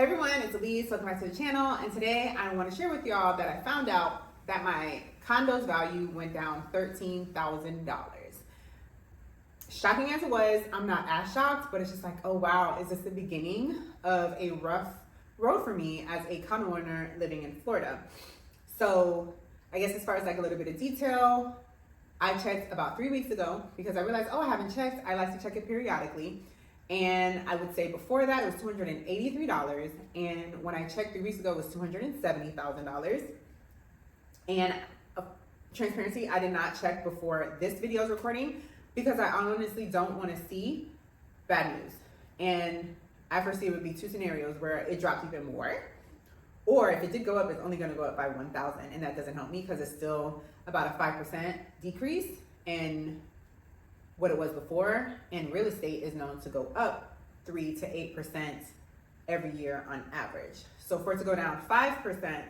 Hey everyone, it's Elise. Welcome back to the channel, and today I want to share with y'all that I found out that my condo's value went down $13,000. Shocking as it was, I'm not as shocked, but it's just like, oh wow, is this the beginning of a rough road for me as a condo owner living in Florida? So I guess as far as like a little bit of detail, I checked about 3 weeks ago because I realized, oh, I haven't checked. I like to check it periodically. And I would say before that, it was $283. And when I checked 3 weeks ago, it was $270,000. And transparency, I did not check before this video's recording because I honestly don't want to see bad news. And I foresee it would be two scenarios where it drops even more. Or if it did go up, it's only going to go up by 1,000. And that doesn't help me because it's still about a 5% decrease. And what it was before, and real estate is known to go up 3 to 8% every year on average. So for it to go down 5%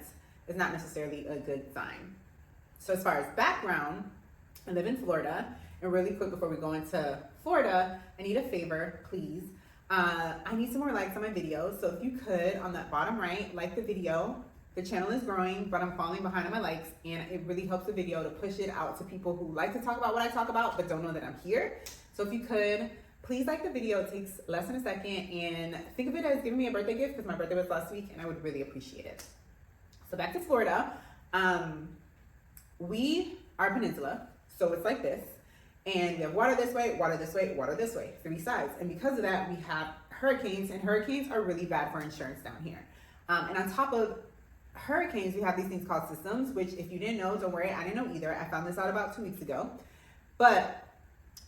is not necessarily a good sign. So as far as background, I live in Florida, and really quick before we go into Florida, I need a favor, please. I need some more likes on my videos. So if you could, on that bottom right, like the video. The channel is growing, but I'm falling behind on my likes, and it really helps the video to push it out to people who like to talk about what I talk about, but don't know that I'm here. So if you could, please like the video. It takes less than a second, and think of it as giving me a birthday gift because my birthday was last week, and I would really appreciate it. So back to Florida. We are a peninsula, so it's like this, and we have water this way, water this way, water this way, 3 sides. And because of that, we have hurricanes, and hurricanes are really bad for insurance down here. And on top of hurricanes, we have these things called systems, which if you didn't know, don't worry, I didn't know either. I found this out about 2 weeks ago. But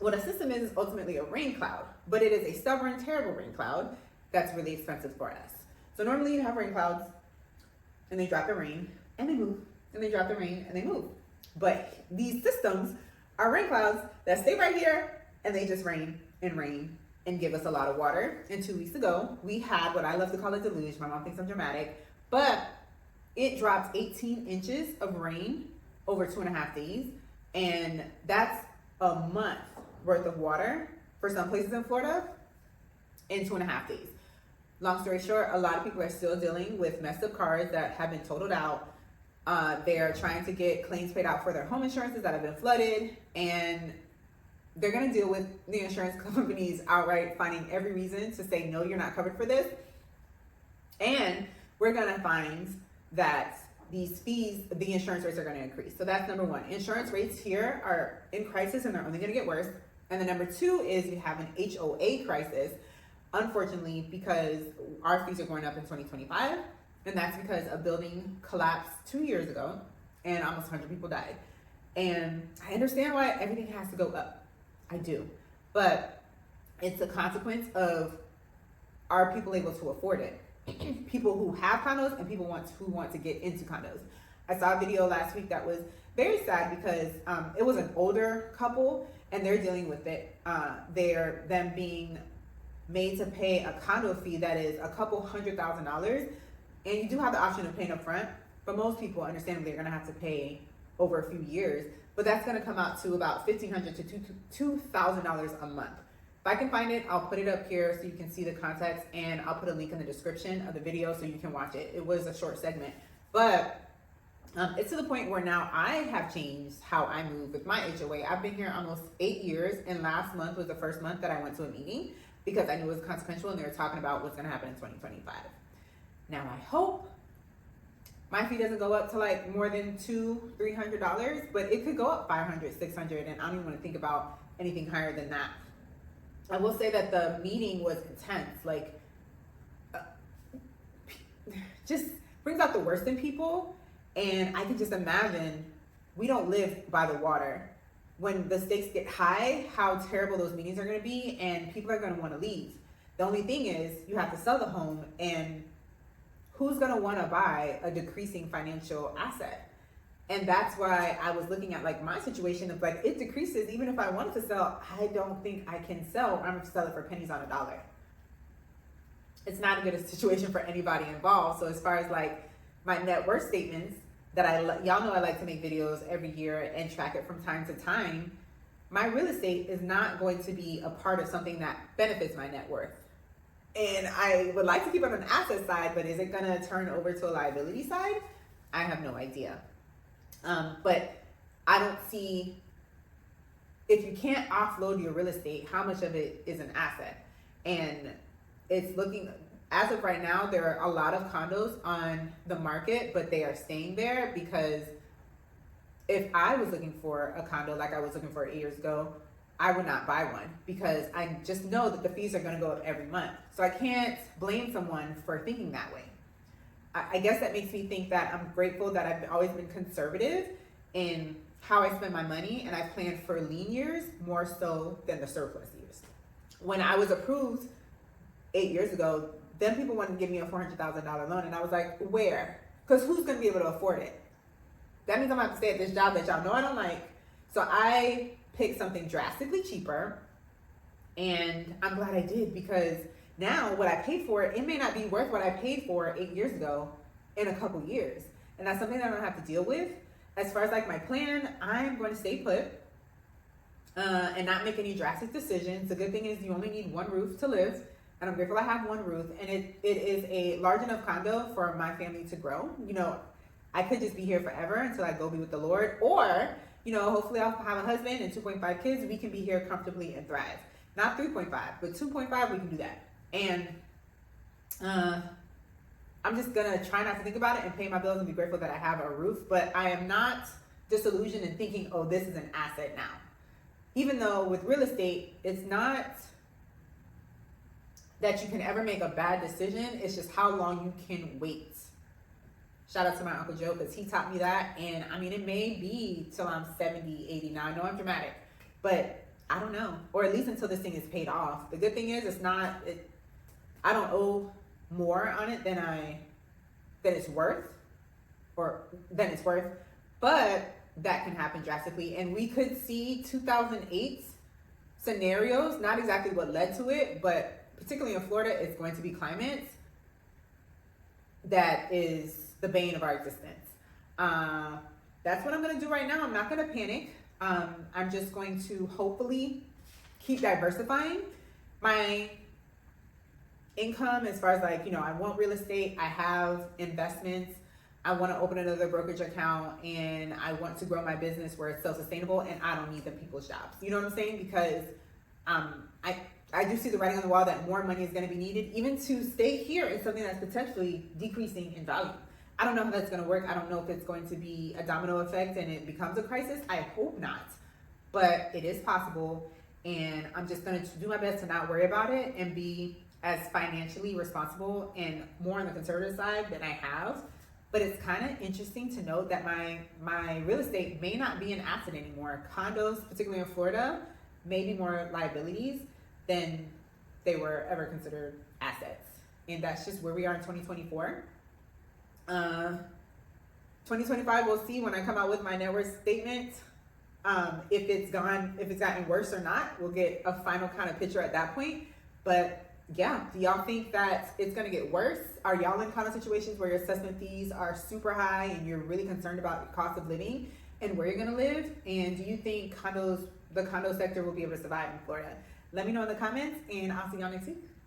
what a system is ultimately a rain cloud, but it is a stubborn, terrible rain cloud that's really expensive for us. So normally you have rain clouds and they drop the rain and they move, and they drop the rain and they move. But these systems are rain clouds that stay right here and they just rain and give us a lot of water. And 2 weeks ago, we had what I love to call a deluge. My mom thinks I'm dramatic, but it dropped 18 inches of rain over 2.5 days. And that's a month worth of water for some places in Florida in 2.5 days. Long story short, a lot of people are still dealing with messed up cars that have been totaled out. They're trying to get claims paid out for their home insurances that have been flooded. And they're going to deal with the insurance companies outright finding every reason to say, no, you're not covered for this. And we're going to find that these fees, the insurance rates are going to increase. So that's number one. Insurance rates here are in crisis and they're only going to get worse. And then number two is we have an HOA crisis, unfortunately, because our fees are going up in 2025. And that's because a building collapsed 2 years ago and almost 100 people died. And I understand why everything has to go up. I do. But it's a consequence of, are people able to afford it? People who have condos and people who want to get into condos. I saw a video last week that was very sad because it was an older couple and they're dealing with it. They're them being made to pay a condo fee that is a couple $100,000, and you do have the option of paying up front, but most people understandably are going to have to pay over a few years. But that's going to come out to about $1,500 to $2,000 a month. If I can find it, I'll put it up here so you can see the context, and I'll put a link in the description of the video so you can watch it. It was a short segment, but it's to the point where now I have changed how I move with my HOA. I've been here almost 8 years, and last month was the first month that I went to a meeting because I knew it was consequential and they were talking about what's going to happen in 2025. Now I hope my fee doesn't go up to like more than $200-300, but it could go up $500, $600, and I don't even want to think about anything higher than that. I will say that the meeting was intense, like just brings out the worst in people. And I can just imagine, we don't live by the water. When the stakes get high, how terrible those meetings are going to be, and people are going to want to leave. The only thing is you have to sell the home, and who's going to want to buy a decreasing financial asset? And that's why I was looking at like my situation of like, it decreases. Even if I wanted to sell, I don't think I can sell. I'm going to sell it for pennies on a dollar. It's not a good situation for anybody involved. So as far as like my net worth statements that y'all know I like to make videos every year and track it from time to time. My real estate is not going to be a part of something that benefits my net worth. And I would like to keep it on the asset side, but is it going to turn over to a liability side? I have no idea. But I don't see, if you can't offload your real estate, how much of it is an asset? And it's looking, as of right now, there are a lot of condos on the market, but they are staying there because if I was looking for a condo like I was looking for 8 years ago, I would not buy one because I just know that the fees are going to go up every month. So I can't blame someone for thinking that way. I guess that makes me think that I'm grateful that I've always been conservative in how I spend my money, and I planned for lean years more so than the surplus years. When I was approved 8 years ago, then people wanted to give me a $400,000 loan, and I was like, where? Because who's going to be able to afford it? That means I'm going to have to stay at this job that y'all know I don't like. So I picked something drastically cheaper, and I'm glad I did, because now what I paid for it may not be worth what I paid for 8 years ago in a couple years. And that's something that I don't have to deal with. As far as like my plan, I'm going to stay put and not make any drastic decisions. The good thing is you only need one roof to live, and I'm grateful I have one roof, and it is a large enough condo for my family to grow. You know, I could just be here forever until I go be with the Lord, or, you know, hopefully I'll have a husband and 2.5 kids. We can be here comfortably and thrive. Not 3.5, but 2.5, we can do that. And I'm just gonna try not to think about it and pay my bills and be grateful that I have a roof. But I am not disillusioned in thinking, oh, this is an asset now. Even though with real estate, it's not that you can ever make a bad decision. It's just how long you can wait. Shout out to my Uncle Joe, because he taught me that. And I mean, it may be till I'm 70, 80. Now, I know I'm dramatic, but I don't know. Or at least until this thing is paid off. The good thing is I don't owe more on it than it's worth, but that can happen drastically. And we could see 2008 scenarios, not exactly what led to it, but particularly in Florida, it's going to be climate that is the bane of our existence. That's what I'm going to do right now. I'm not going to panic. I'm just going to hopefully keep diversifying my income as far as like, you know, I want real estate, I have investments, I want to open another brokerage account, and I want to grow my business where it's self-sustainable and I don't need them people's jobs. You know what I'm saying? Because I do see the writing on the wall that more money is going to be needed even to stay here in something that's potentially decreasing in value. I don't know how that's going to work. I don't know if it's going to be a domino effect and it becomes a crisis. I hope not, but it is possible. And I'm just going to do my best to not worry about it and be as financially responsible and more on the conservative side than I have. But it's kind of interesting to note that my real estate may not be an asset anymore. Condos, particularly in Florida, may be more liabilities than they were ever considered assets. And that's just where we are in 2024. 2025, we'll see when I come out with my net worth statement. If it's gotten worse or not, we'll get a final kind of picture at that point. But yeah, do y'all think that it's going to get worse? Are y'all in condo situations where your assessment fees are super high and you're really concerned about the cost of living and where you're going to live? And do you think the condo sector will be able to survive in Florida? Let me know in the comments, and I'll see y'all next week.